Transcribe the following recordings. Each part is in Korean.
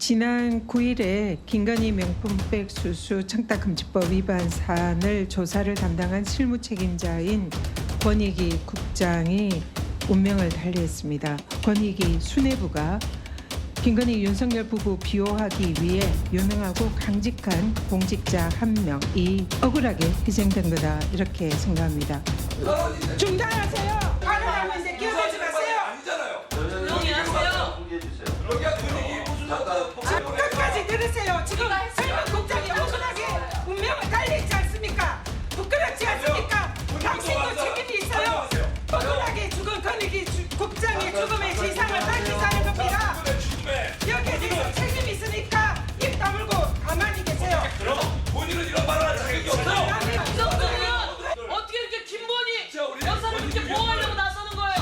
지난 9일에 김건희 명품백 수수 청탁금지법 위반 사안을 조사를 담당한 실무 책임자인 권익위 국장이 운명을 달리했습니다. 권익위 수뇌부가 김건희 윤석열 부부 비호하기 위해 유능하고 강직한 공직자 한 명이 억울하게 희생된 거다 이렇게 생각합니다. 중단하세요. 발언하면 이제 끼어들지 마세요. 조용히 하세요. 끝까지 들으세요. 지금 설명 국장이 억울하게 운명을 달리지 않습니까? 부끄럽지 않습니까? 당신도 책임이 있어요. 억울하게 죽은 권익위 국장의 죽음의 진상을 밝히자는 겁니다. 여기에 대해서 책임이 있으니까 입 다물고 가만히 계세요. 그럼 본인은 이런 말을 할 자격이 없어요. 이 정도면 어떻게 이렇게 김건희 여사를 그렇게 보호하려고 나서는 거예요?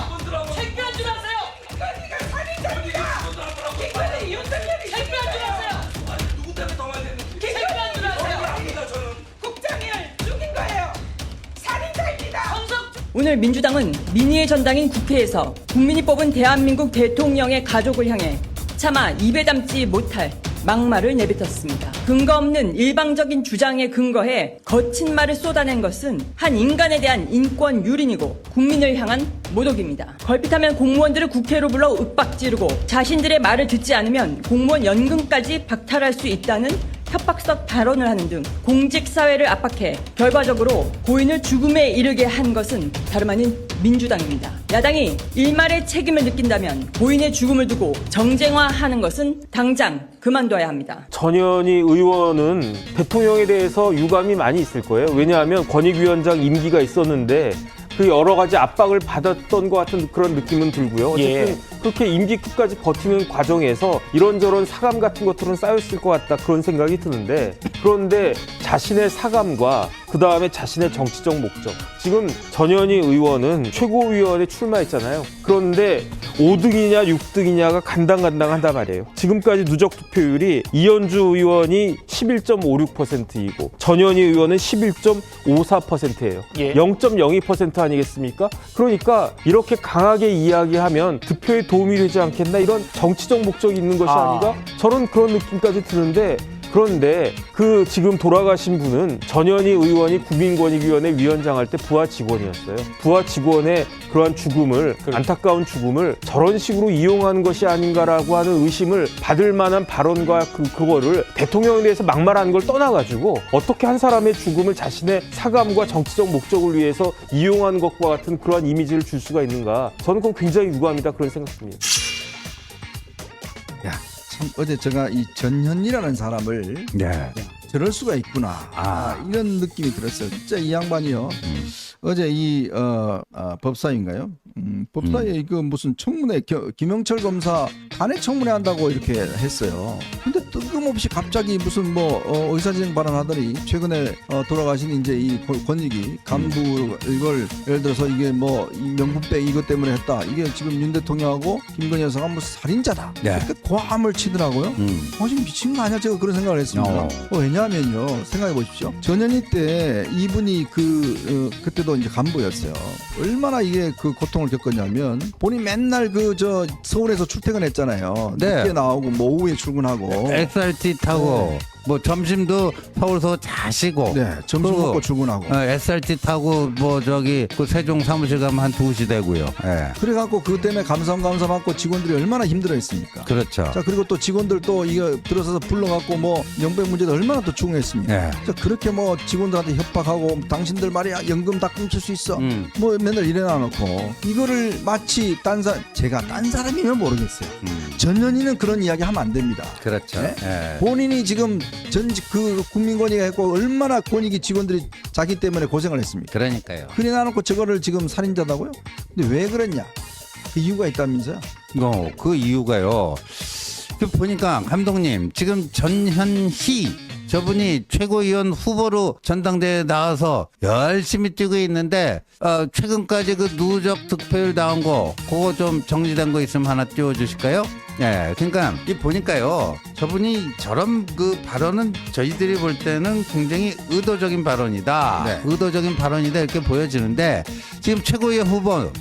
창피한 줄 아세요? 김건희가 살인자입니다. 김건희 윤석열이 창피한 줄 아세요? 아니 누구 때문에 더 많이 됐는지 창피한 줄 아세요? 압니다 저는. 국장을 죽인 거예요. 살인자입니다. 오늘 민주당은 민의의 전당인 국회에서 국민이 뽑은 대한민국 대통령의 가족을 향해 차마 입에 담지 못할 막말을 내뱉었습니다. 근거 없는 일방적인 주장에 근거해 거친 말을 쏟아낸 것은 한 인간에 대한 인권 유린이고 국민을 향한 모독입니다. 걸핏하면 공무원들을 국회로 불러 윽박지르고 자신들의 말을 듣지 않으면 공무원 연금까지 박탈할 수 있다는 협박성 발언을 하는 등 공직사회를 압박해 결과적으로 고인을 죽음에 이르게 한 것은 다름 아닌 민주당입니다. 야당이 일말의 책임을 느낀다면 고인의 죽음을 두고 정쟁화하는 것은 당장 그만둬야 합니다. 전현희 의원은 대통령에 대해서 유감이 많이 있을 거예요. 왜냐하면 권익위원장 임기가 있었는데 그 여러 가지 압박을 받았던 것 같은 그런 느낌은 들고요. 어쨌든 그렇게 임기 끝까지 버티는 과정에서 이런저런 사감 같은 것들은 쌓였을 것 같다 그런 생각이 드는데 그런데 자신의 사감과 그 다음에 자신의 정치적 목적. 지금 전현희 의원은 최고위원에 출마했잖아요. 그런데 5등이냐 6등이냐가 간당간당하단 말이에요. 지금까지 누적 투표율이 이현주 의원이 11.56%이고 전현희 의원은 11.54%예요. 0.02% 아니겠습니까? 그러니까 이렇게 강하게 이야기하면 득표에 도움이 되지 않겠나 이런 정치적 목적이 있는 것이 아닌가? 저는 그런 느낌까지 드는데 그런데 그 지금 돌아가신 분은 전현희 의원이 국민권익위원회 위원장 할 때 부하 직원이었어요. 부하 직원의 그러한 죽음을 안타까운 죽음을 저런 식으로 이용하는 것이 아닌가라고 하는 의심을 받을 만한 발언과 그거를 대통령에 대해서 막말하는 걸 떠나가지고 어떻게 한 사람의 죽음을 자신의 사감과 정치적 목적을 위해서 이용하는 것과 같은 그러한 이미지를 줄 수가 있는가? 저는 그건 굉장히 유감이다 그런 생각입니다. 야, 참 어제 제가 이 전현이라는 사람을 저럴 수가 있구나 이런 느낌이 들었어요. 진짜 이 양반이요. 어제 이 법사위인가요? 법사위에 그 무슨 청문회 김영철 검사 간의 청문회 한다고 이렇게 했어요. 근데 뜬금없이 갑자기 무슨 뭐 의사진행 발언하더니 최근에 돌아가신 이제 이 권익위 간부 이걸 예를 들어서 이게 뭐 이 명분백 이것 때문에 했다. 이게 지금 윤 대통령하고 김건희 여사가 무슨 살인자다. 이렇게 고함을 치더라고요. 지금 미친 거 아니야? 제가 그런 생각을 했습니다. 왜냐하면요, 생각해 보십시오. 전현희 때 이분이 그때도 이제 간부였어요. 얼마나 이게 그 고통을 겪었냐면 본인 맨날 그 서울에서 출퇴근했잖아요. 늦게 나오고 뭐 오후에 출근하고 SRT 타고 뭐 점심도 서울서 자시고 점심 먹고 출근하고 SRT 타고 뭐 저기 그 세종 사무실 가면 한 2시 되고요. 그래갖고 그 때문에 감사 받고 직원들이 얼마나 힘들어했습니까? 그렇죠. 자, 그리고 또 직원들 또 이거 들어서서 불러갖고 뭐 명백 문제도 얼마나 또 추궁했습니까? 자, 그렇게 뭐 직원들한테 협박하고 당신들 말이야 연금 다 끊길 수 있어. 뭐 맨날 이래놔 놓고 이거를 마치 제가 딴 사람이면 모르겠어요. 전현희는 그런 이야기 하면 안 됩니다. 그렇죠. 본인이 지금 전직 그 국민권익위가 했고 얼마나 권익위 직원들이 자기 때문에 고생을 했습니까? 그러니까요. 그래 놔놓고 저거를 지금 살인자다고요? 근데 왜 그랬냐? 그 이유가 있다면서요? 그 이유가요. 그 보니까 감독님 지금 전현희 저분이 최고위원 후보로 전당대회에 나와서 열심히 뛰고 있는데 최근까지 그 누적 득표율 나온 거 그거 좀 정리된 거 있으면 하나 띄워주실까요? 예, 그러니까 이 보니까요, 저분이 저런 그 발언은 저희들이 볼 때는 굉장히 의도적인 발언이다. 네. 의도적인 발언이다 이렇게 보여지는데 지금 최고위원 후보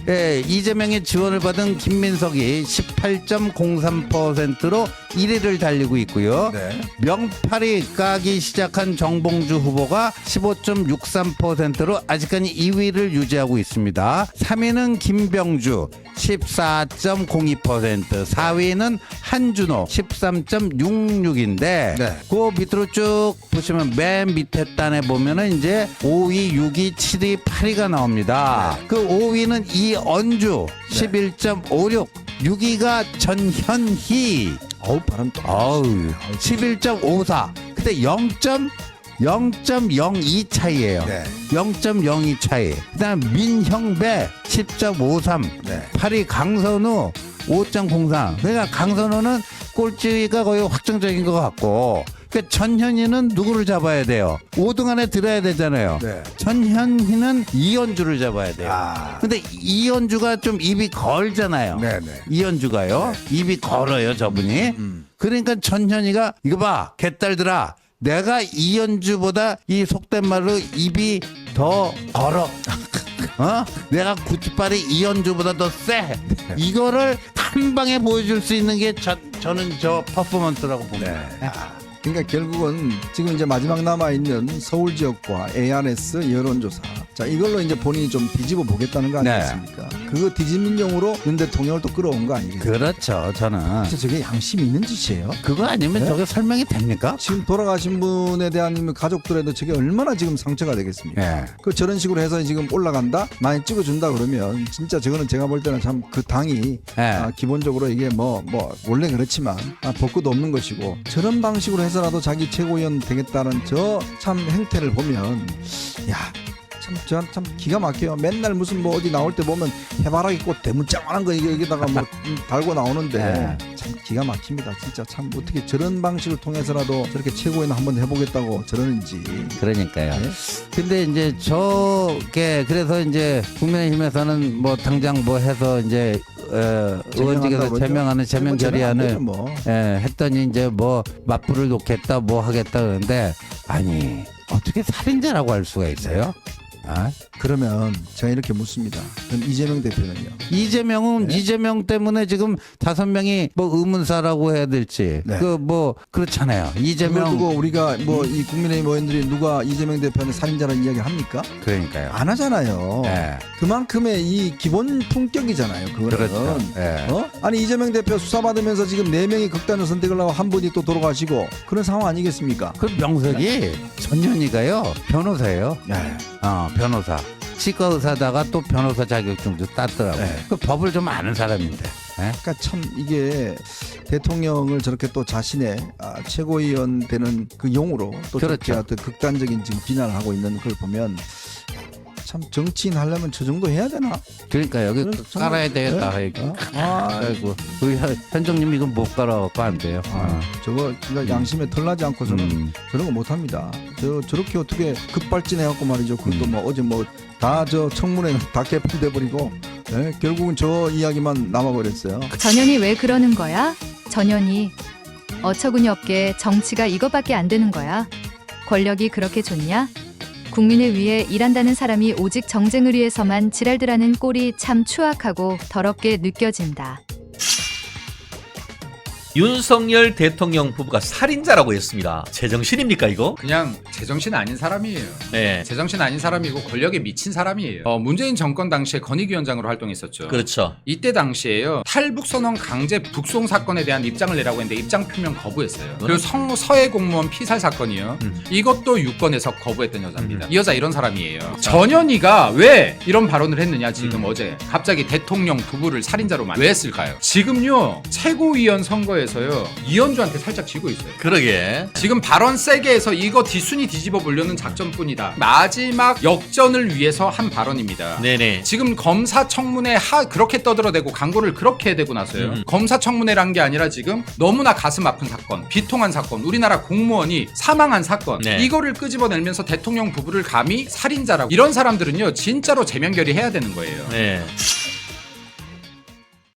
이재명의 지원을 받은 김민석이 18.03%로 1위를 달리고 있고요. 네. 명팔이 까기 시작한 정봉주 후보가 15.63%로 아직까지 2위를 유지하고 있습니다. 3위는 김병주 14.02%, 4위는 한준호 13.66인데 네. 그 밑으로 쭉 보시면 맨 밑에 단에 보면은 이제 5위, 6위, 7위, 8위가 나옵니다. 그 5위는 이언주 11.56, 6위가 전현희 어우 바람 또. 11.54. 근데 0.02 차이예요. 네. 0.02 차이. 그다음 민형배 10.53. 네. 8위 강선우 5.03. 그러니까 강선우는 꼴찌가 거의 확정적인 것 같고. 그러니까 전현희는 누구를 잡아야 돼요? 5등 안에 들어야 되잖아요. 네. 전현희는 이현주를 잡아야 돼요. 아. 근데 이현주가 좀 입이 걸잖아요. 네네. 이현주가요. 입이 걸어요, 저분이. 그러니까 전현희가 이거 봐, 개딸들아. 내가 이현주보다 이 속된 말로 입이 더 걸어. 내가 구찌발이 이현주보다 더 세. 이거를 한 방에 보여줄 수 있는 게 저는 저 퍼포먼스라고 봅니다. 네. 그러니까 결국은 지금 이제 마지막 남아 있는 서울 지역과 ARS 여론조사, 자 이걸로 이제 본인이 좀 뒤집어 보겠다는 거 아니겠습니까? 그거 뒤집는 용으로 윤 대통령을 또 끌어온 거 아니겠습니까? 그렇죠, 저는. 진짜 저게 양심이 있는 짓이에요? 그거 아니면 네? 저게 설명이 됩니까? 지금 돌아가신 분에 대한 가족들에도 저게 얼마나 지금 상처가 되겠습니까? 예. 그 저런 식으로 해서 지금 올라간다, 많이 찍어준다 그러면 진짜 저거는 제가 볼 때는 참 그 당이 예. 기본적으로 이게 뭐 원래 그렇지만 벚꽃도 없는 것이고, 저런 방식으로 해서라도 자기 최고위원 되겠다는 저 참 행태를 보면 참 기가 막혀요. 맨날 무슨 뭐 어디 나올 때 보면 해바라기 꽃 대문짝만한 거 여기다가 뭐 달고 나오는데 참 기가 막힙니다. 진짜 참 어떻게 저런 방식을 통해서라도 저렇게 최고위원 한번 해보겠다고 저러는지. 그러니까요. 네? 근데 이제 저게 그래서 이제 국민의힘에서는 뭐 당장 뭐 해서 이제 의원직에서 그러죠? 제명하는 제명 제명 안 되죠, 결의안을 뭐. 했더니 이제 뭐 맞불을 놓겠다 뭐 하겠다 그러는데 아니 어떻게 살인자라고 할 수가 있어요? 그러면 제가 이렇게 묻습니다. 그럼 이재명 대표는요? 이재명은 네? 이재명 때문에 지금 5명이 뭐 의문사라고 해야 될지 네. 그 뭐 그렇잖아요. 그걸 이재명 두고 우리가 뭐 이 국민의힘 의원들이 누가 이재명 대표는 살인자라는 이야기를 합니까? 그러니까요. 안 하잖아요. 네. 그만큼의 이 기본 품격이잖아요. 그거는. 그렇죠. 네. 아니 이재명 대표 수사받으면서 지금 4명이 극단을 선택을 하고 한 분이 또 돌아가시고 그런 상황 아니겠습니까? 그 명색이 전현희가요 변호사예요. 네. 변호사. 치과 의사다가 또 변호사 자격증도 땄더라고요. 네. 그 법을 좀 아는 사람인데. 네? 그러니까 참 이게 대통령을 저렇게 또 자신의 최고위원 되는 그 용으로 또 저렇게 그렇죠. 어떤 극단적인 지금 비난을 하고 있는 걸 보면 참 정치인 하려면 저 정도 해야 되나? 그러니까 여기 그래서 깔아야 정말- 되겠다. 네? 여기. 아, 아이고 우리 현정님 이건 못 깔아갖고 안 돼요. 저거 진짜 양심에 털나지 않고서는 저런 거 못합니다. 저렇게 어떻게 급발진해갖고 말이죠. 그것도 뭐 어제 뭐 다 저 청문회 다 개판돼 버리고 결국은 저 이야기만 남아버렸어요. 전현이 왜 그러는 거야? 전현이 어처구니 없게 정치가 이거밖에 안 되는 거야. 권력이 그렇게 좋냐? 국민을 위해 일한다는 사람이 오직 정쟁을 위해서만 지랄들하는 꼴이 참 추악하고 더럽게 느껴진다. 윤석열 대통령 부부가 살인자라고 했습니다. 제정신입니까 이거? 그냥 제정신 아닌 사람이에요. 네. 제정신 아닌 사람이고 권력에 미친 사람이에요. 문재인 정권 당시에 건의위원장으로 활동했었죠. 그렇죠. 이때 당시에요. 탈북선언 강제 북송 사건에 대한 입장을 내라고 했는데 입장 표명 거부했어요. 그리고 서해 공무원 피살 사건이요. 이것도 유권에서 거부했던 여자입니다. 이 여자 이런 사람이에요. 전현희가 왜 이런 발언을 했느냐 지금 어제 갑자기 대통령 부부를 살인자로만 왜 했을까요? 지금요 최고위원 선거에서요 이현주한테 살짝 지고 있어요. 그러게. 지금 발언 세게 해서 이거 뒷순위 뒤집어 보려는 작전뿐이다. 마지막 역전을 위해서 한 발언입니다. 네네. 지금 검사청문회 그렇게 떠들어대고 광고를 그렇게 해대고 나서요. 검사청문회란 게 아니라 지금 너무나 가슴 아픈 사건, 비통한 사건, 우리나라 공무원이 사망한 사건 네. 이거를 끄집어내면서 대통령 부부를 감히 살인자라고. 이런 사람들은요 진짜로 제명결의 해야 되는 거예요. 네.